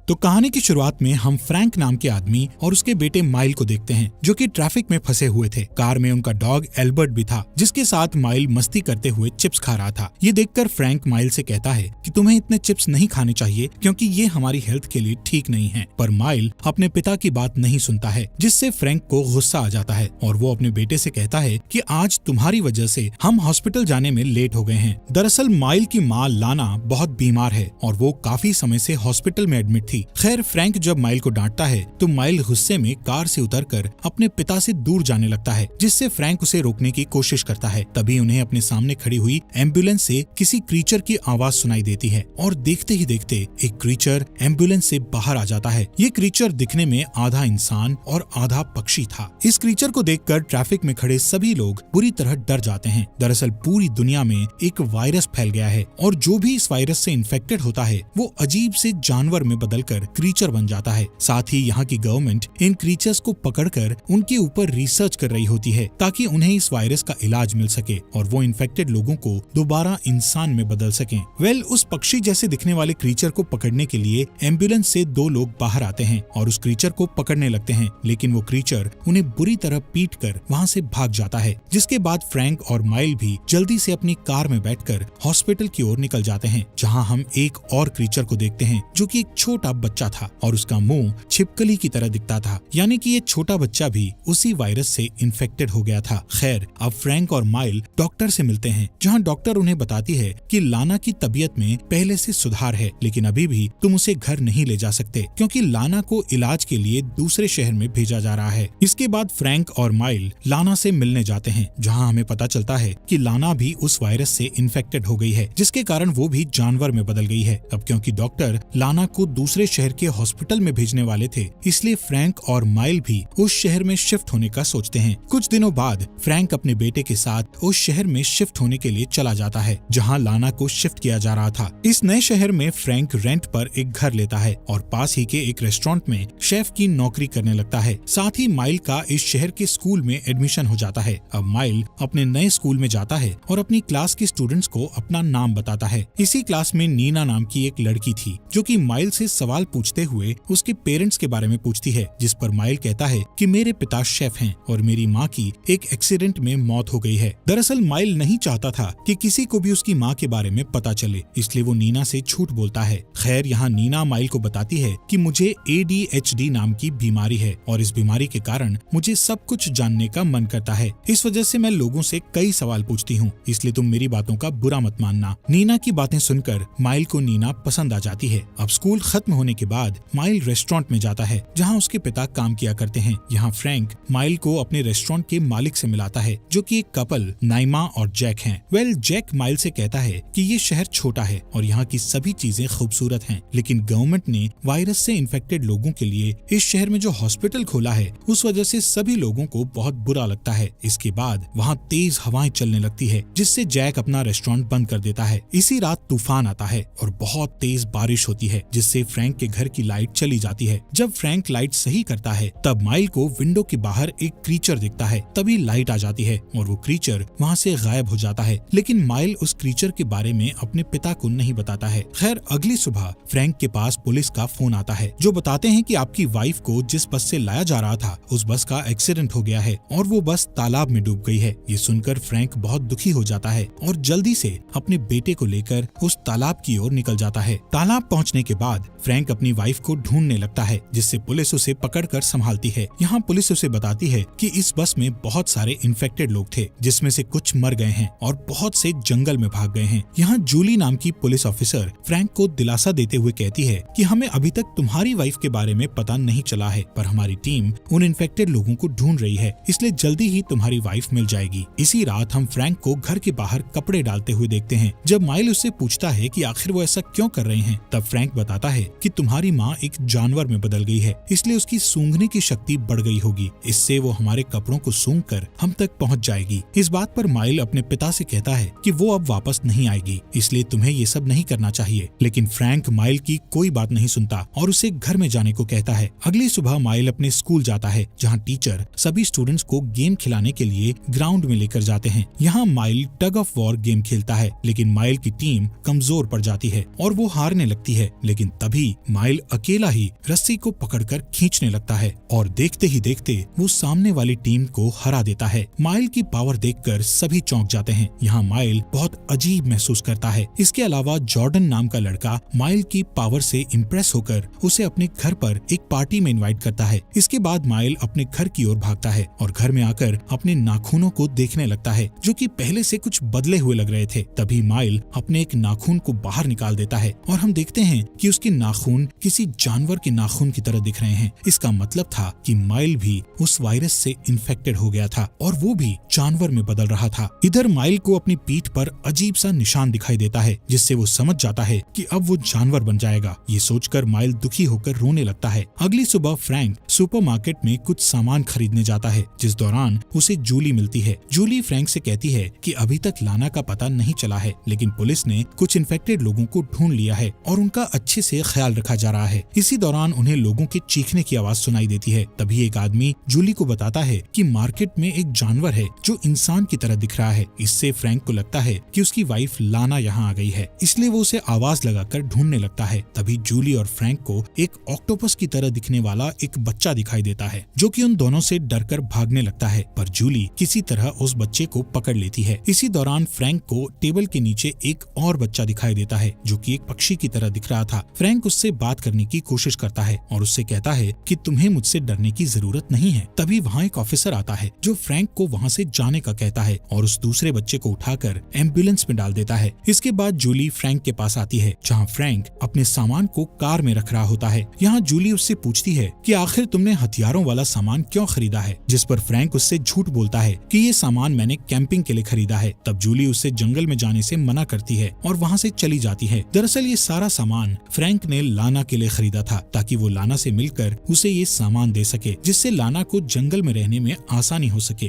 तो कहानी की शुरुआत में हम फ्रैंक नाम के आदमी और उसके बेटे माइल को देखते हैं, जो कि ट्रैफिक में फंसे हुए थे। कार में उनका डॉग एल्बर्ट भी था, जिसके साथ माइल मस्ती करते हुए चिप्स खा रहा था। ये देखकर फ्रैंक माइल से कहता है कि तुम्हें इतने चिप्स नहीं खाने चाहिए, क्योंकि ये हमारी हेल्थ के लिए ठीक नहीं है। पर माइल अपने पिता की बात नहीं सुनता है, जिससे फ्रैंक को गुस्सा आ जाता है और वो अपने बेटे से कहता है कि आज तुम्हारी वजह से हम हॉस्पिटल जाने में लेट हो गए हैं। दरअसल माइल की माँ लाना बहुत बीमार है और वो काफी समय से हॉस्पिटल में एडमिट थी। खैर, फ्रैंक जब माइल को डांटता है तो माइल गुस्से में कार से उतरकर अपने पिता से दूर जाने लगता है, जिससे फ्रैंक उसे रोकने की कोशिश करता है। तभी उन्हें अपने सामने खड़ी हुई एम्बुलेंस से किसी क्रीचर की आवाज सुनाई देती है और देखते ही देखते एक क्रीचर एम्बुलेंस से बाहर आ जाता है। ये क्रीचर दिखने में आधा इंसान और आधा पक्षी था। इस क्रीचर को देखकर ट्रैफिक में खड़े सभी लोग बुरी तरह डर जाते हैं। दरअसल पूरी दुनिया में एक वायरस फैल गया है और जो भी इस वायरस से इन्फेक्टेड होता है वो अजीब से जानवर में बदलकर क्रीचर बन जाता है। साथ ही यहाँ की गवर्नमेंट इन क्रीचर्स को पकड़कर उनके ऊपर रिसर्च कर रही होती है, ताकि उन्हें इस वायरस का इलाज मिल सके और वो इन्फेक्टेड लोगों को दोबारा इंसान में बदल सकें। उस पक्षी जैसे दिखने वाले क्रीचर को पकड़ने के लिए एम्बुलेंस से दो लोग बाहर आते हैं और उस क्रीचर को पकड़ने लगते हैं, लेकिन वो क्रीचर उन्हें बुरी तरह पीट कर वहाँ से भाग जाता है। जिसके बाद फ्रैंक और माइल भी जल्दी से अपनी कार में बैठकर हॉस्पिटल की ओर निकल जाते हैं, जहाँ हम एक और क्रीचर को देखते हैं जो कि एक छोटा बच्चा था और उसका मुंह छिपकली की तरह दिखता था, यानी कि ये छोटा बच्चा भी उसी वायरस से इन्फेक्टेड हो गया था। खैर, अब फ्रैंक और माइल डॉक्टर से मिलते हैं, जहाँ डॉक्टर उन्हें बताती है कि लाना की तबीयत में पहले से सुधार है, लेकिन अभी भी तुम उसे घर नहीं ले जा सकते, क्योंकि लाना को इलाज के लिए दूसरे शहर में भेजा जा रहा है। इसके बाद फ्रैंक और माइल लाना से मिलने जाते हैं, जहाँ हमें पता चलता है कि लाना भी उस वायरस से इन्फेक्टेड हो गई है, जिसके कारण वो भी जानवर में बदल गई है। अब क्योंकि डॉक्टर लाना को दूसरे शहर के हॉस्पिटल में भेजने वाले थे, इसलिए फ्रैंक और माइल भी उस शहर में शिफ्ट होने का सोचते हैं। कुछ दिनों बाद फ्रैंक अपने बेटे के साथ उस शहर में शिफ्ट होने के लिए चला जाता है, जहां लाना को शिफ्ट किया जा रहा था। इस नए शहर में फ्रैंक रेंट पर एक घर लेता है और पास ही के एक रेस्टोरेंट में शेफ की नौकरी करने लगता है। साथ ही माइल का इस शहर के स्कूल में एडमिशन हो जाता है। अब माइल अपने नए स्कूल में जाता है और अपनी क्लास के स्टूडेंट्स को अपना नाम बताता है। इसी क्लास में नीना नाम की एक लड़की थी, जो कि माइल से सवाल पूछते हुए उसके पेरेंट्स के बारे में पूछती है, जिस पर माइल कहता है कि मेरे पिता शेफ हैं और मेरी माँ की एक एक्सीडेंट में मौत हो गई है। दरअसल माइल नहीं चाहता था कि किसी को भी उसकी माँ के बारे में पता चले, इसलिए वो नीना से झूठ बोलता है। खैर, यहाँ नीना माइल को बताती है कि मुझे ADHD नाम की बीमारी है और इस बीमारी के कारण मुझे सब कुछ जानने का मन करता है। इस वजह से मैं लोगों से कई सवाल पूछती हूँ, इसलिए तुम मेरी बातों का बुरा मत मानना। नीना की बातें सुनकर माइल को नीना पसंद आ जाती है। अब स्कूल खत्म होने के बाद माइल रेस्टोरेंट में जाता है, जहाँ उसके पिता काम किया करते हैं। यहाँ फ्रैंक माइल को अपने रेस्टोरेंट के मालिक से मिलाता है, जो कि एक कपल नाइमा और जैक हैं। जैक माइल से कहता है कि ये शहर छोटा है और यहाँ की सभी चीजें खूबसूरत हैं, लेकिन गवर्नमेंट ने वायरस से इन्फेक्टेड लोगों के लिए इस शहर में जो हॉस्पिटल खोला है, उस वजह से सभी लोगों को बहुत बुरा लगता है। इसके बाद वहाँ तेज हवाएं चलने लगती है, जिससे जैक अपना रेस्टोरेंट बंद कर देता है। इसी रात तूफान आता है और बहुत तेज बारिश होती है, जिससे फ्रैंक के घर की लाइट चली जाती है। जब फ्रैंक लाइट सही करता है, तब माइल को विंडो के बाहर एक क्रीचर दिखता है। तभी लाइट आ जाती है और वो क्रीचर वहाँ से गायब हो जाता है, लेकिन माइल उस क्रीचर के बारे में अपने पिता को नहीं बताता है। खैर, अगली सुबह फ्रैंक के पास पुलिस का फोन आता है, जो बताते हैं कि आपकी वाइफ को जिस बस से लाया जा रहा था, उस बस का एक्सीडेंट हो गया है और वो बस तालाब में डूब गई है। ये सुनकर फ्रैंक बहुत दुखी हो जाता है और जल्दी से अपने बेटे को लेकर उस तालाब की ओर निकल जाता है। तालाब पहुँचने के बाद फ्रैंक अपनी वाइफ को ढूंढने लगता है, जिससे पुलिस उसे पकड़कर संभालती है। यहाँ पुलिस उसे बताती है कि इस बस में बहुत सारे इन्फेक्टेड लोग थे, जिसमें से कुछ मर गए हैं और बहुत से जंगल में भाग गए हैं। यहाँ जूली नाम की पुलिस ऑफिसर फ्रैंक को दिलासा देते हुए कहती है कि हमें अभी तक तुम्हारी वाइफ के बारे में पता नहीं चला है, पर हमारी टीम उन इन्फेक्टेड लोगों को ढूंढ रही है, इसलिए जल्दी ही तुम्हारी वाइफ मिल जाएगी। इसी रात हम फ्रैंक को घर के बाहर कपड़े डालते हुए देखते हैं। जब माइल उससे पूछता है कि आखिर वो ऐसा क्यों कर रहे हैं, तब फ्रैंक बताता है कि तुम्हारी माँ एक जानवर में बदल गई है, इसलिए उसकी सूंघने की शक्ति बढ़ गई होगी, इससे वो हमारे कपड़ों को सूंघकर हम तक पहुँच जाएगी। इस बात पर माइल अपने पिता से कहता है कि वो अब वापस नहीं आएगी, इसलिए तुम्हें ये सब नहीं करना चाहिए। लेकिन फ्रैंक माइल की कोई बात नहीं सुनता और उसे घर में जाने को कहता है। अगली सुबह माइल अपने स्कूल जाता है, जहाँ टीचर सभी स्टूडेंट्स को गेम खिलाने के लिए ग्राउंड में लेकर जाते हैं। यहाँ mile tug of war game खेलता है, लेकिन माइल की टीम कमजोर पड़ जाती है और वो हारने लगती है। लेकिन तभी माइल अकेला ही रस्सी को पकड़कर खींचने लगता है और देखते ही देखते वो सामने वाली टीम को हरा देता है। माइल की पावर देखकर सभी चौंक जाते हैं। यहाँ माइल बहुत अजीब महसूस करता है। इसके अलावा जॉर्डन नाम का लड़का माइल की पावर से इम्प्रेस होकर उसे अपने घर पर एक पार्टी में इनवाइट करता है। इसके बाद माइल अपने घर की ओर भागता है और घर में आकर अपने नाखूनों को देखने लगता है, जो कि पहले से कुछ बदले हुए लग रहे थे। तभी माइल अपने एक नाखून को बाहर निकाल देता है और हम देखते हैं कि उसके नाखून किसी जानवर के नाखून की तरह दिख रहे हैं। इसका मतलब था कि माइल भी उस वायरस से इन्फेक्टेड हो गया था और वो भी जानवर में बदल रहा था। इधर माइल को अपनी पीठ पर अजीब सा निशान दिखाई देता है, जिससे वो समझ जाता है कि अब वो जानवर बन जाएगा। ये सोचकर माइल दुखी होकर रोने लगता है। अगली सुबह फ्रैंक सुपरमार्केट में कुछ सामान खरीदने जाता है, जिस दौरान उसे जूली मिलती है। जूली फ्रैंक से कहती है कि अभी तक लाना का पता नहीं चला है, लेकिन पुलिस ने कुछ इन्फेक्टेड लोगों को ढूंढ लिया है और उनका अच्छे से ख्याल रखा जा रहा है। इसी दौरान उन्हें लोगों के चीखने की आवाज सुनाई देती है। तभी एक आदमी जूली को बताता है कि मार्केट में एक जानवर है जो इंसान की तरह दिख रहा है। इससे फ्रैंक को लगता है कि उसकी वाइफ लाना यहाँ आ गई है, इसलिए वो उसे आवाज लगाकर ढूंढने लगता है। तभी जूली और फ्रैंक को एक ऑक्टोपस की तरह दिखने वाला एक बच्चा दिखाई देता है, जो कि उन दोनों से डरकर भागने लगता है, पर जूली किसी तरह उस बच्चे को पकड़ लेती है। इसी दौरान फ्रैंक को टेबल के नीचे एक और बच्चा दिखाई देता है, जो कि एक पक्षी की तरह दिख रहा था। फ्रैंक उससे बात करने की कोशिश करता है और उससे कहता है कि तुम्हें मुझसे डरने की जरूरत नहीं है। तभी वहाँ एक ऑफिसर आता है, जो फ्रैंक को वहाँ से जाने का कहता है और उस दूसरे बच्चे को उठाकर एम्बुलेंस में डाल देता है। इसके बाद जूली फ्रैंक के पास आती है, जहाँ फ्रैंक अपने सामान को कार में रख रहा होता है। यहाँ जूली उससे पूछती है कि आखिर तुमने हथियारों वाला सामान क्यों खरीदा है, जिस पर फ्रैंक उससे झूठ बोलता है कि ये सामान मैंने कैंपिंग के लिए खरीदा है। तब जूली उससे जंगल में जाने से मना करती है और वहाँ से चली जाती है। दरअसल ये सारा सामान फ्रैंक ने लाना के लिए खरीदा था, ताकि वो लाना से मिलकर उसे ये सामान दे सके, जिससे लाना को जंगल में रहने में आसानी हो सके।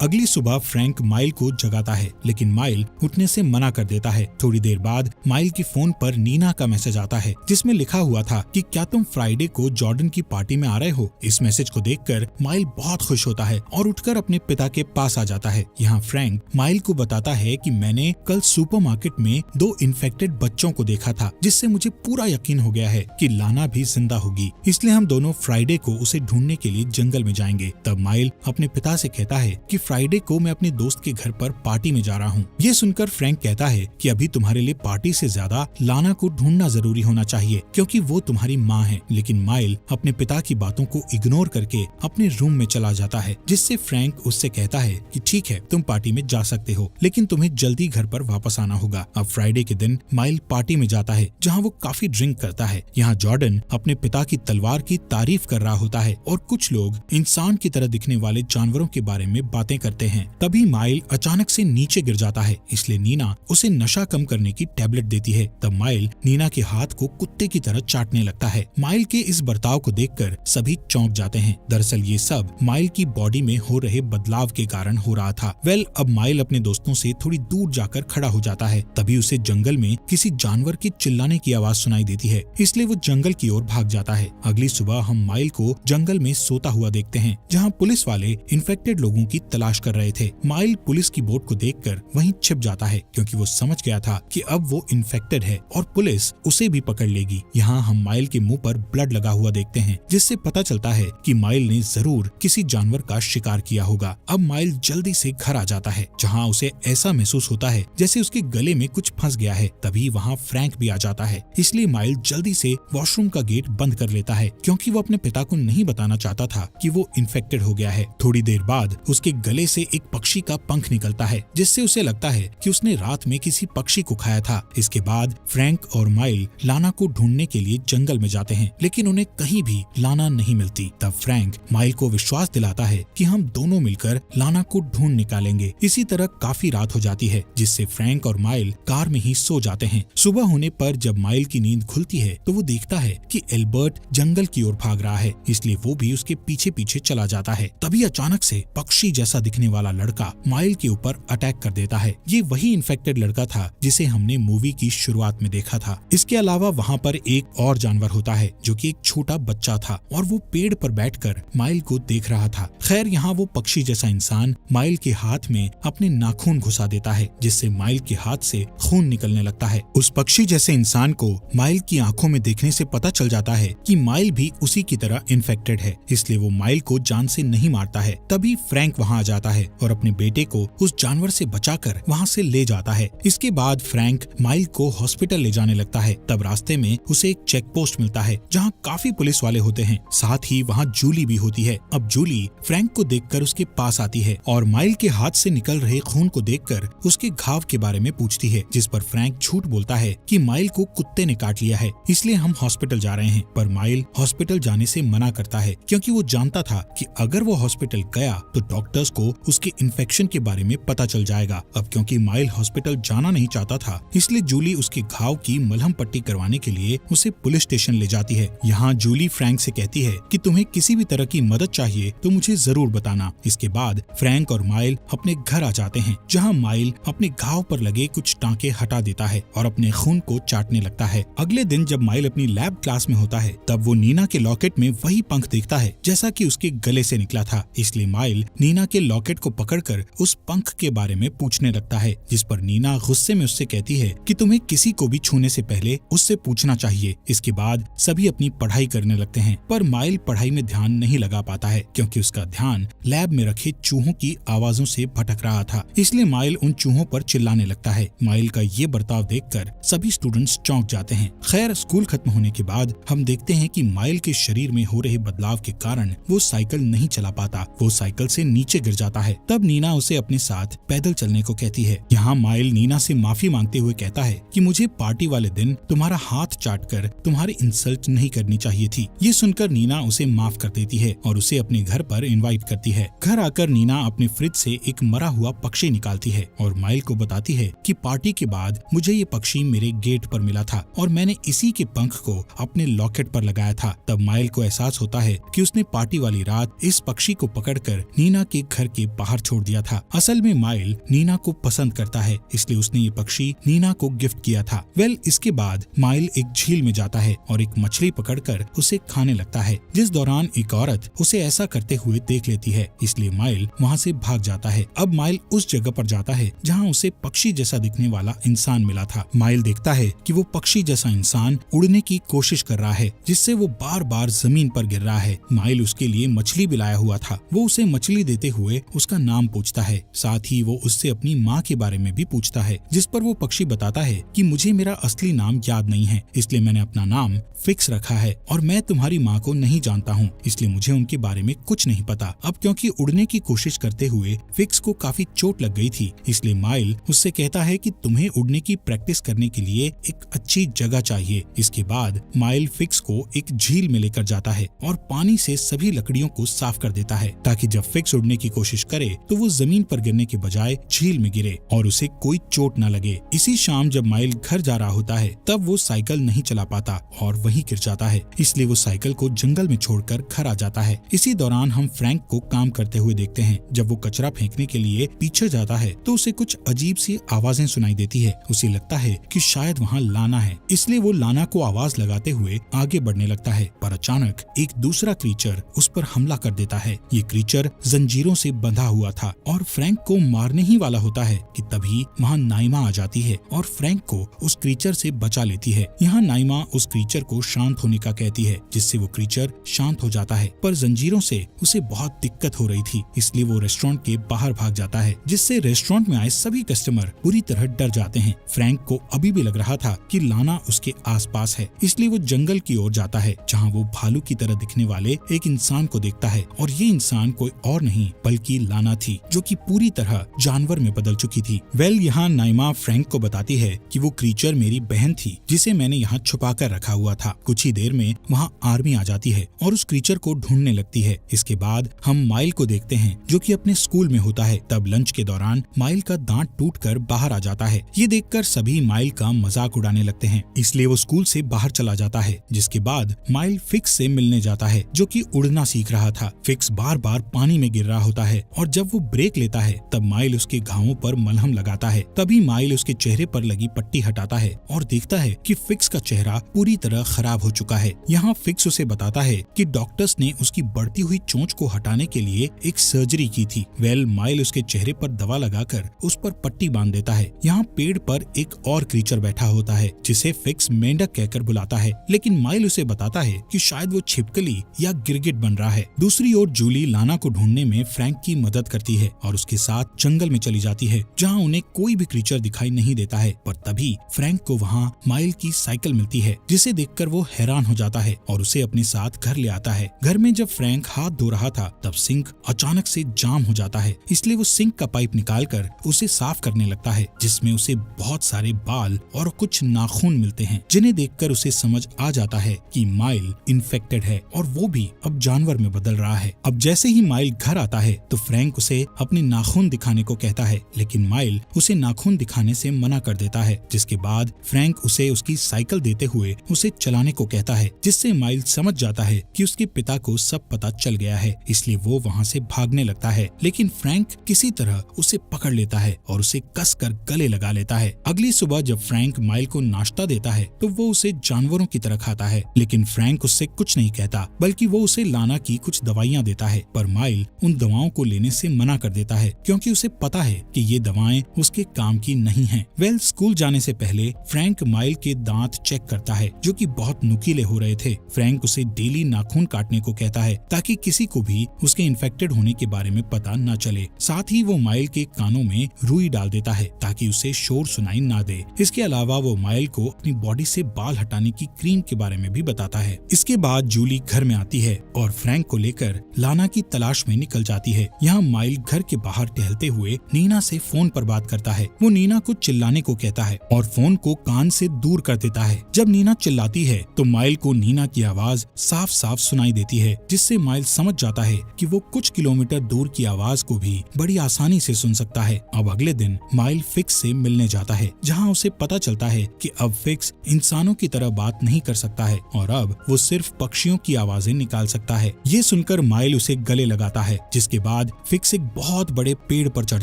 अगली सुबह फ्रैंक माइल को जगाता है, लेकिन माइल उठने से मना कर देता है। थोड़ी देर बाद माइल की फोन पर नीना का मैसेज आता है, जिसमें लिखा हुआ था कि क्या तुम फ्राइडे को जॉर्डन की पार्टी में आ रहे हो। इस मैसेज को देखकर माइल बहुत खुश होता है और उठकर अपने पिता के पास आ जाता है। यहाँ फ्रैंक माइल को बताता है कि मैंने कल सुपरमार्केट में 2 इन्फेक्टेड बच्चों को देखा था, जिससे मुझे पूरा यकीन हो गया है कि लाना भी जिंदा होगी, इसलिए हम दोनों फ्राइडे को उसे ढूंढने के लिए जंगल में जाएंगे। तब माइल अपने पिता से कहता है कि फ्राइडे को मैं अपने दोस्त के घर पर पार्टी में जा रहा हूँ। ये सुनकर फ्रैंक कहता है कि अभी तुम्हारे लिए पार्टी से ज्यादा लाना को ढूंढना जरूरी होना चाहिए, क्योंकि वो तुम्हारी माँ है। लेकिन माइल अपने पिता की बातों को इग्नोर करके अपने रूम में चला जाता है, जिससे फ्रैंक उससे कहता है कि ठीक है, तुम पार्टी में जा सकते हो, लेकिन तुम्हें जल्दी घर पर वापस आना होगा। अब फ्राइडे के दिन माइल पार्टी में जाता है, जहाँ वो काफी ड्रिंक करता है। यहाँ जॉर्डन अपने पिता की तलवार की तारीफ कर रहा होता है और कुछ लोग इंसान की तरह दिखने वाले जानवरों के बारे में बातें करते हैं। तभी माइल अचानक से नीचे गिर जाता है, इसलिए नीना उसे नशा कम करने की टैबलेट देती है। तब माइल नीना के हाथ को कुत्ते की तरह चाटने लगता है। माइल के इस बर्ताव को देखकर सभी चौंक जाते हैं। दरअसल ये सब माइल की बॉडी में हो रहे बदलाव के कारण हो रहा था। अब माइल अपने दोस्तों से थोड़ी दूर जाकर खड़ा हो जाता है। तभी उसे जंगल में किसी जानवर के चिल्लाने की आवाज सुनाई देती है, इसलिए वो जंगल की ओर भाग जाता है। अगली सुबह हम माइल को जंगल में सोता हुआ देखते हैं, जहाँ पुलिस वाले इन्फेक्टेड लोगों की तलाश कर रहे थे। माइल पुलिस की बोट को देखकर वहीं छिप जाता है, क्योंकि वो समझ गया था कि अब वो इन्फेक्टेड है और पुलिस उसे भी पकड़ लेगी। यहाँ हम माइल के मुंह पर ब्लड लगा हुआ देखते हैं, जिससे पता चलता है कि माइल ने जरूर किसी जानवर का शिकार किया होगा। अब माइल जल्दी से घर आ जाता है, जहाँ उसे ऐसा महसूस होता है जैसे उसके गले में कुछ फंस गया है। तभी वहाँ फ्रैंक भी आ जाता है, इसलिए माइल जल्दी से वॉशरूम का गेट बंद कर लेता है, क्योंकि वो अपने पिता को नहीं बताना चाहता था कि वो इन्फेक्टेड हो गया है। थोड़ी देर बाद उसके गले से एक पक्षी का पंख निकलता है, जिससे उसे लगता है कि उसने रात में किसी पक्षी को खाया था। इसके बाद फ्रैंक और माइल लाना को ढूंढने के लिए जंगल में जाते हैं, लेकिन उन्हें कहीं भी लाना नहीं मिलती। तब फ्रैंक माइल को विश्वास दिलाता है कि हम दोनों मिलकर लाना को ढूंढ निकालेंगे। इसी तरह काफी रात हो जाती है, जिससे फ्रैंक और माइल कार में ही सो जाते हैं। सुबह होने पर जब माइल की नींद खुलती है तो वो देखता है कि एल्बर्ट जंगल की ओर भाग रहा है, इसलिए वो भी उसके पीछे पीछे चला जाता है। तभी अचानक से पक्षी जैसा दिखने वाला लड़का माइल के ऊपर अटैक कर देता है। ये वही इन्फेक्टेड लड़का था जिसे हमने मूवी की शुरुआत में देखा था। इसके अलावा वहाँ पर एक और जानवर होता है, जो कि एक छोटा बच्चा था और वो पेड़ पर बैठकर माइल को देख रहा था। खैर, यहाँ वो पक्षी जैसा इंसान माइल के हाथ में अपने नाखून घुसा देता है, जिससे माइल के हाथ से खून निकलने लगता है। उस पक्षी जैसे इंसान को माइल की आंखों में देखने से पता चल जाता है कि माइल भी उसी की तरह इन्फेक्टेड है, इसलिए वो माइल को जान से नहीं मारता है। तभी फ्रैंक वहाँ आ जाता है और अपने बेटे को उस जानवर से बचाकर वहाँ से ले जाता है। इसके बाद फ्रैंक माइल को हॉस्पिटल ले जाने लगता है। तब रास्ते में उसे एक चेक पोस्ट मिलता है जहाँ काफी पुलिस वाले होते हैं, साथ ही वहाँ जूली भी होती है। अब जूली फ्रैंक को देखकर उसके पास आती है और माइल के हाथ से निकल रहे खून को देखकर उसके घाव के बारे में पूछती है, जिस पर फ्रैंक झूठ बोलता है कि माइल को कुत्ते ने काट लिया है, इसलिए हम हॉस्पिटल जा रहे हैं। पर माइल हॉस्पिटल जाने से मना करता है क्योंकि वो जानता था कि अगर वो हॉस्पिटल गया तो डॉक्टर्स को उसके इन्फेक्शन के बारे में पता चल जाएगा। अब क्योंकि माइल हॉस्पिटल जाना नहीं चाहता था, इसलिए जूली उसके घाव की मलहम पट्टी करवाने के लिए उसे पुलिस स्टेशन ले जाती है। यहाँ जूली फ्रैंक से कहती है कि तुम्हें किसी भी तरह की मदद चाहिए तो मुझे जरूर बताना। इसके बाद फ्रैंक और माइल अपने घर आ जाते हैं, जहाँ माइल अपने घाव पर लगे कुछ टांके हटा देता है और अपने खून को चाटने लगता है। अगले दिन जब माइल अपनी लैब क्लास में होता है, तब वो नीना के लॉकेट में वही पंख देखता है जैसा कि उसके गले से निकला था। इसलिए माइल नीना के लॉकेट को पकड़कर उस पंख के बारे में पूछने लगता है, जिस पर नीना गुस्से में उससे कहती है कि तुम्हें किसी को भी छूने से पहले उससे पूछना चाहिए। इसके बाद सभी अपनी पढ़ाई करने लगते हैं, पर माइल पढ़ाई में ध्यान नहीं लगा पाता है क्योंकि उसका ध्यान लैब में रखे चूहों की आवाजों से भटक रहा था। इसलिए माइल उन चूहों पर चिल्लाने लगता है। माइल का ये बर्ताव देखकर सभी स्टूडेंट्स चौंक जाते हैं। खैर, स्कूल खत्म होने के बाद हम देखते हैं कि माइल के शरीर में हो रहे बदलाव के कारण वो साइकिल नहीं चला पाता, वो साइकिल से नीचे गिर जाता है। तब नीना उसे अपने साथ पैदल चलने को कहती है। यहाँ माइल नीना से माफी मांगते हुए कहता है कि मुझे पार्टी वाले दिन तुम्हारा हाथ चाटकर तुम्हारी इंसल्ट नहीं करनी चाहिए थी। ये सुनकर नीना उसे माफ कर देती है और उसे अपने घर पर इनवाइट करती है। घर आकर नीना अपने फ्रिज से एक मरा हुआ पक्षी निकालती है और माइल को बताती है कि पार्टी के बाद मुझे ये पक्षी मेरे गेट पर मिला था और मैंने इसी के पंख को अपने लॉकेट पर लगाया था। तब माइल को एहसास होता है कि उसने पार्टी वाली रात इस पक्षी को पकड़कर नीना के घर के बाहर छोड़ दिया था। असल में माइल नीना को पसंद करता है, इसलिए उसने ये पक्षी नीना को गिफ्ट किया था। इसके बाद माइल एक झील में जाता है और एक मछली पकड़कर उसे खाने लगता है, जिस दौरान एक औरत उसे ऐसा करते हुए देख लेती है, इसलिए माइल वहाँ से भाग जाता है। अब माइल उस जगह पर जाता है जहाँ उसे पक्षी जैसा दिखने वाला इंसान मिला था। माइल देखता है कि वो पक्षी जैसा इंसान उड़ने की कोशिश कर रहा है, जिससे वो बार बार जमीन पर गिर रहा है। माइल उसके लिए मछली भी लाया हुआ था। वो उसे मछली देते हुए उसका नाम पूछता है, साथ ही वो उससे अपनी माँ के बारे में भी पूछता है, जिस पर वो पक्षी बताता है कि मुझे मेरा असली नाम याद नहीं है, इसलिए मैंने अपना नाम फिक्स रखा है और मैं तुम्हारी माँ को नहीं जानता हूँ, इसलिए मुझे उनके बारे में कुछ नहीं पता। अब क्योंकि उड़ने की कोशिश करते हुए फिक्स को काफी चोट लग गई थी, इसलिए माइल उससे कहता है कि तुम्हें उड़ने की प्रैक्टिस करने के लिए एक अच्छी जगह चाहिए। इसके बाद माइल फिक्स को एक झील में लेकर जाता है और पानी से सभी लकड़ियों को साफ कर देता है, ताकि जब फिक्स उड़ने की कोशिश करे तो वो जमीन पर गिरने के बजाय झील में गिरे और उसे कोई चोट न लगे। इसी शाम जब माइल घर जा रहा होता है, तब वो साइकिल नहीं चला पाता और वहीं गिर जाता है, इसलिए वो साइकिल को जंगल में छोड़कर घर आ जाता है। इसी दौरान हम फ्रैंक को काम करते हुए देखते हैं। जब वो कचरा फेंकने के लिए पीछे जाता है तो उसे कुछ अजीब सी आवाजें सुनाई देती है। उसे लगता है कि शायद वहाँ लाना है, इसलिए वो लाना को आवाज लगाते हुए आगे बढ़ने लगता है, पर अचानक एक दूसरा क्रीचर उस पर हमला कर देता है। ये क्रीचर जंजीरों से बंधा हुआ था और फ्रैंक को मारने ही वाला होता है कि तभी वहाँ नाइमा आ जाती है और फ्रैंक को उस क्रीचर से बचा लेती है। यहाँ नाइमा उस क्रीचर को शांत होने का कहती है, जिससे वो क्रीचर शांत हो जाता है, पर जंजीरों से उसे बहुत दिक्कत हो रही थी, इसलिए वो रेस्टोरेंट के बाहर भाग जाता है, जिससे रेस्टोरेंट में आए सभी कस्टमर बुरी तरह डर जाते हैं। फ्रैंक को अभी भी लग रहा था कि लाना उसके आसपास है, इसलिए वो जंगल की ओर जाता है, जहाँ वो भालू की तरह दिखने वाले एक इंसान को देखता है और ये इंसान कोई और नहीं बल्कि लाना थी, जो कि पूरी तरह जानवर में बदल चुकी थी। यहाँ नाइमा फ्रैंक को बताती है कि वो क्रीचर मेरी बहन थी, जिसे मैंने यहाँ छुपा कर रखा हुआ था। कुछ ही देर में वहाँ आर्मी आ जाती है और उस क्रीचर को ढूंढने लगती है। इसके बाद हम माइल को देखते हैं, जो कि अपने स्कूल में होता है। तब लंच के दौरान माइल का दांत टूटकर बाहर आ जाता है। ये देखकर सभी माइल का मजाक उड़ाने लगते हैं, इसलिए वो स्कूल से बाहर चला जाता है। जिसके बाद माइल फिक्स से मिलने जाता है, जो कि उड़ना सीख रहा था। फिक्स बार बार पानी में गिर रहा होता है और जब वो ब्रेक लेता है तब माइल उसके घावों पर मलहम लगाता है। तभी माइल उसके चेहरे पर लगी पट्टी हटाता है और देखता है कि फिक्स का चेहरा पूरी तरह खराब हो चुका है। यहाँ फिक्स उसे बताता है कि डॉक्टर्स ने उसकी बढ़ती हुई चोंच को हटाने के लिए एक सर्जरी की थी। माइल उसके चेहरे पर दवा लगाकर उस पर पट्टी बांध देता है। यहाँ पेड़ पर एक और क्रीचर बैठा होता है, जिसे फिक्स मेंढक कहकर बुलाता है, लेकिन माइल उसे बताता है कि शायद वो छिपकली या गिरगिट बन रहा है। दूसरी ओर जूली लाना को ढूंढने में फ्रैंक की मदद करती है और उसके साथ जंगल में चली जाती है, जहाँ उन्हें कोई भी क्रीचर दिखाई नहीं देता है। पर तभी फ्रैंक को वहाँ माइल की साइकिल मिलती है, जिसे देखकर वो हैरान हो जाता है और उसे अपने साथ घर ले आता है। घर में जब फ्रैंक हाथ धो रहा था तब सिंक अचानक से जाम हो जाता है, इसलिए वो सिंक का पाइप निकालकर उसे साफ करने लगता है, जिसमें उसे बहुत सारे बाल और कुछ नाखून मिलते हैं, जिन्हें देखकर उसे समझ आ जाता है कि माइल इन्फेक्टेड है और वो भी अब जानवर में बदल रहा है। अब जैसे ही माइल घर आता है तो फ्रैंक उसे अपने नाखून दिखाने को कहता है, लेकिन माइल उसे नाखून दिखाने से मना कर देता है, जिसके बाद फ्रैंक उसे उसकी साइकिल देते हुए उसे चलाने को कहता है, जिससे माइल समझ जाता है कि उसके पिता को सब पता चल गया है, इसलिए वो वहाँ से भागने लगता है। लेकिन फ्रैंक किसी तरह उसे पकड़ लेता है और उसे कसकर गले लगा लेता है। अगली सुबह जब फ्रैंक माइल को नाश्ता देता है तो वो उसे जानवरों की तरह खाता है, लेकिन फ्रैंक उससे कुछ नहीं कहता, बल्कि वो उसे लाना की कुछ दवाइयाँ देता है। पर माइल उन दवाओं को लेने से मना कर देता है, क्योंकि उसे पता है कि ये दवाएं उसके काम की नहीं हैं। स्कूल जाने से पहले फ्रैंक माइल के दांत चेक करता है, जो कि बहुत नुकीले हो रहे थे। फ्रैंक उसे डेली नाखून काटने को कहता है, ताकि किसी को भी उसके इन्फेक्टेड होने के बारे में पता न चले। साथ ही वो माइल के कानों में रुई डाल देता है, ताकि उसे शोर सुनाई ना दे। इसके अलावा वो माइल को अपनी बॉडी से बाल हटाने की क्रीम के बारे में भी बताता है। इसके बाद जूली घर में आती है और फ्रैंक को लेकर लाना की तलाश में निकल जाती है। यहाँ माइल घर के बाहर टहलते हुए नीना से फोन पर बात करता है। वो नीना को चिल्लाने को कहता है और फोन को कान से दूर कर देता है। जब नीना चिल्लाती है तो माइल को नीना की आवाज साफ साफ सुनाई देती है, जिससे माइल समझ जाता है कि वो कुछ किलोमीटर दूर की आवाज को भी बड़ी आसानी से सुन सकता है। अब अगले दिन माइल फिक्स से मिलने जाता है, जहाँ उसे पता चलता है कि अब फिक्स इंसानों की तरह बात नहीं कर सकता है और अब वो सिर्फ पक्षियों की आवाजें निकाल सकता है। ये सुनकर माइल उसे गले लगाता है, जिसके बाद फिक्स एक बहुत बड़े पेड़ पर चढ़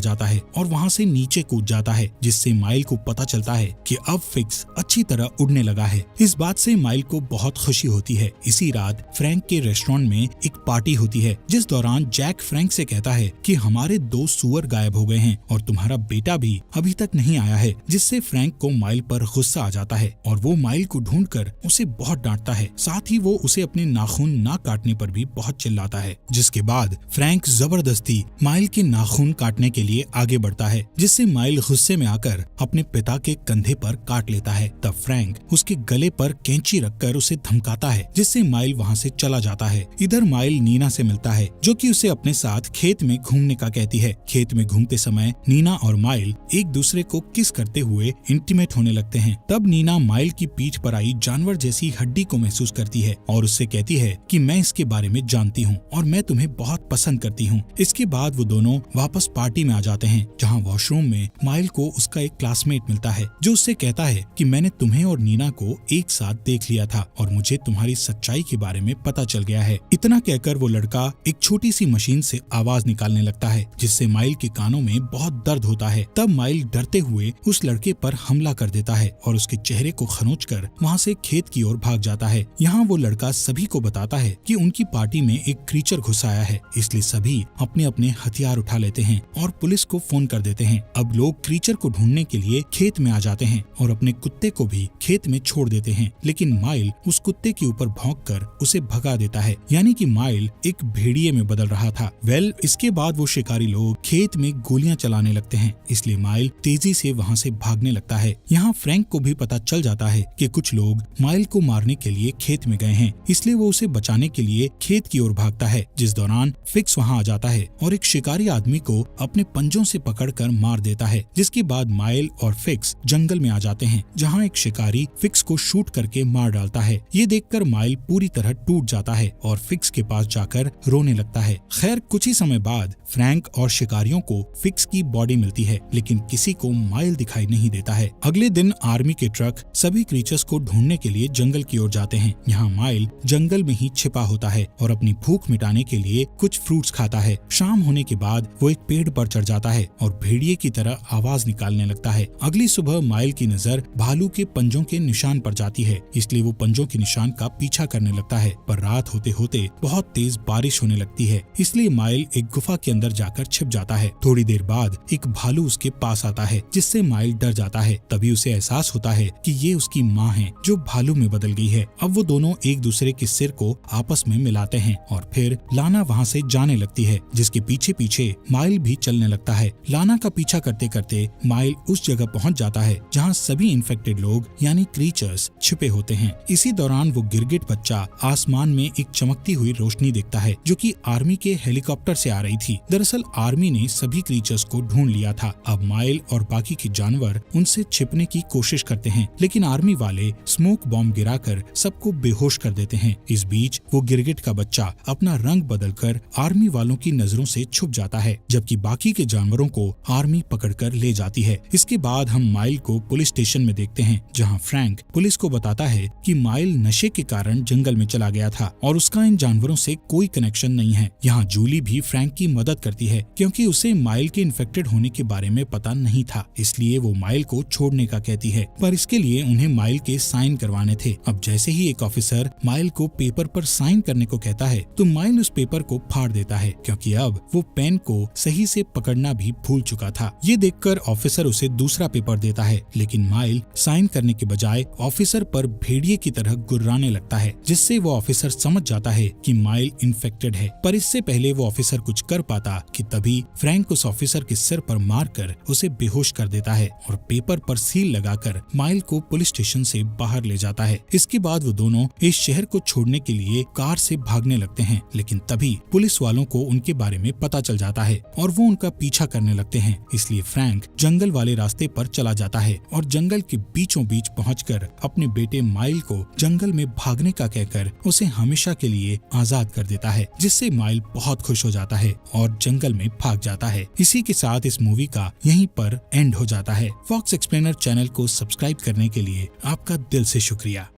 जाता है और वहाँ से नीचे कूद जाता है, जिससे माइल को पता चलता है कि अब फिक्स अच्छी तरह उड़ने लगा है। इस बात से माइल को बहुत खुशी होती है। इसी रात फ्रैंक के रेस्टोरेंट में एक पार्टी होती है, जिस दौरान जैक फ्रैंक से कहता है कि हमारे 2 सुअर गायब हो गए हैं और तुम्हारा बेटा भी अभी तक नहीं आया है, जिससे फ्रैंक को माइल पर गुस्सा आ जाता है और वो माइल को ढूंढकर उसे बहुत डांटता है। साथ ही वो उसे अपने नाखून ना काटने पर भी बहुत चिल्लाता है, जिसके बाद फ्रैंक जबरदस्ती माइल के नाखून काटने के लिए आगे बढ़ता है, जिससे माइल गुस्से में आकर अपने पिता के कंधे पर काट लेता है। तब फ्रैंक उसके गले पर कैंची रखकर उसे धमकाता है, जिससे माइल वहाँ से चला जाता है। इधर माइल नीना से मिलता है, जो कि उसे अपने साथ खेत में घूमने का कहती है। खेत में घूमते समय नीना और माइल एक दूसरे को किस करते हुए इंटीमेट होने लगते हैं। तब नीना माइल की पीठ पर आई जानवर जैसी हड्डी को महसूस करती है और उससे कहती है कि मैं इसके बारे में जानती हूँ और मैं तुम्हें बहुत पसंद करती हूँ। इसके बाद वो दोनों वापस पार्टी में आ जाते हैं, जहाँ वॉशरूम में माइल को उसका एक क्लासमेट मिलता है, जो उससे कहता है कि मैंने तुम्हें और नीना को एक साथ देख लिया था और मुझे तुम्हारी सच्चाई के बारे में पता चल गया है। इतना कहकर वो लड़का एक छोटी सी मशीन से आवाज निकालने लगता है, जिससे माइल के कानों में बहुत दर्द होता है। तब माइल डरते हुए उस लड़के पर हमला कर देता है और उसके चेहरे को खरोंचकर वहाँ से खेत की ओर भाग जाता है। यहाँ वो लड़का सभी को बताता है कि उनकी पार्टी में एक क्रीचर घुस आया है, इसलिए सभी अपने अपने हथियार उठा लेते हैं और पुलिस को फोन कर देते हैं। अब लोग क्रीचर को ढूंढने के लिए खेत में आ जाते हैं और अपने कुत्ते को भी खेत में छोड़ देते हैं, लेकिन माइल उस कुत्ते के ऊपर भौंककर उसे भगा देता है, यानी कि माइल एक भेड़िए में बदल रहा था। इसके बाद वो शिकारी लोग खेत में गोलियां चलाने लगते हैं, इसलिए माइल तेजी से वहाँ से भागने लगता है। यहाँ फ्रैंक को भी पता चल जाता है कि कुछ लोग माइल को मारने के लिए खेत में गए हैं, इसलिए वो उसे बचाने के लिए खेत की ओर भागता है, जिस दौरान फिक्स वहाँ आ जाता है और एक शिकारी आदमी को अपने पंजों से पकड़कर मार देता है। जिसके बाद माइल और फिक्स जंगल में आ जाते हैं, जहाँ एक शिकारी फिक्स को शूट करके मार डालता है। ये देखकर माइल पूरी तरह टूट जाता है और फिक्स के पास जाकर रोने लगता है। खैर कुछ ही समय बाद फ्रैंक और शिकारियों को फिक्स की बॉडी मिलती है, लेकिन किसी को माइल दिखाई नहीं देता है। अगले दिन आर्मी के ट्रक सभी क्रीचर्स को ढूंढने के लिए जंगल की ओर जाते हैं। यहाँ माइल जंगल में ही छिपा होता है और अपनी भूख मिटाने के लिए कुछ फ्रूट्स खाता है। शाम होने के बाद वो एक पेड़ पर चढ़ जाता है और भेड़िए की तरह आवाज निकालने लगता है। अगली सुबह माइल की नजर भालू के पंजों के निशान पर जाती है, इसलिए वो पंजों के निशान का पीछा करने लगता है। पर रात होते होते बहुत तेज बारिश होने लगती है, इसलिए माइल एक गुफा के अंदर जाकर छिप जाता है। थोड़ी देर बाद एक भालू उसके पास आता है, जिससे माइल डर जाता है। तभी उसे एहसास होता है कि ये उसकी माँ है जो भालू में बदल गई है। अब वो दोनों एक दूसरे के सिर को आपस में मिलाते हैं और फिर लाना वहाँ से जाने लगती है, जिसके पीछे पीछे माइल भी चलने लगता है। लाना का पीछा करते करते माइल उस जगह पहुँच जाता है जहाँ सभी इन्फेक्टेड लोग यानी क्रीचर्स छिपे होते हैं। इसी दौरान वो गिरगिट बच्चा आसमान में एक चमकती हुई रोशनी देखता है जो कि आर्मी के हेलीकॉप्टर से आ रही थी। दरअसल आर्मी ने सभी क्रीचर्स को ढूंढ लिया था। अब माइल और बाकी के जानवर उनसे छिपने की कोशिश करते हैं, लेकिन आर्मी वाले स्मोक बॉम्ब गिराकर सबको बेहोश कर देते हैं। इस बीच वो गिरगिट का बच्चा अपना रंग बदलकर आर्मी वालों की नजरों से छुप जाता है, जबकि बाकी के जानवरों को आर्मी पकड़कर ले जाती है। इसके बाद हम माइल को पुलिस स्टेशन में देखते हैं, जहाँ फ्रैंक पुलिस को बताता है कि माइल नशे के कारण जंगल में चला गया था और उसका इन जानवरों से कोई कनेक्शन नहीं है। यहाँ जूली भी फ्रैंक की मदद करती है क्योंकि उसे माइल के इन्फेक्टेड होने के बारे में पता नहीं था, इसलिए वो माइल को छोड़ने का कहती है, पर इसके लिए उन्हें माइल के साइन करवाने थे। अब जैसे ही एक ऑफिसर माइल को पेपर पर साइन करने को कहता है तो माइल उस पेपर को फाड़ देता है क्योंकि अब वो पेन को सही से पकड़ना भी भूल चुका था। ये देखकर ऑफिसर उसे दूसरा पेपर देता है, लेकिन माइल साइन करने के बजाय ऑफिसर पर भेड़िए की तरह गुर्राने लगता है, जिससे वो ऑफिसर समझ जाता है कि माइल इन्फेक्टेड है। पर इससे पहले वो ऑफिसर कुछ कर पाता कि तभी फ्रैंक उस ऑफिसर के सिर पर मारकर उसे बेहोश कर देता है और पेपर पर सील लगाकर माइल को पुलिस स्टेशन से बाहर ले जाता है। इसके बाद वो दोनों इस शहर को छोड़ने के लिए कार से भागने लगते हैं, लेकिन तभी पुलिस वालों को उनके बारे में पता चल जाता है और वो उनका पीछा करने लगते हैं। इसलिए फ्रैंक जंगल वाले रास्ते पर चला जाता है और जंगल के बीचों बीच पहुंचकर अपने बेटे माइल को जंगल में भागने का कहकर उसे हमेशा के लिए आजाद कर देता है, जिससे माइल बहुत खुश हो जाता है और जंगल में भाग जाता है। इसी के साथ इस मूवी का यहीं पर एंड हो जाता है। फॉक्स एक्सप्लेनर चैनल को सब्सक्राइब करने के लिए आपका दिल से शुक्रिया।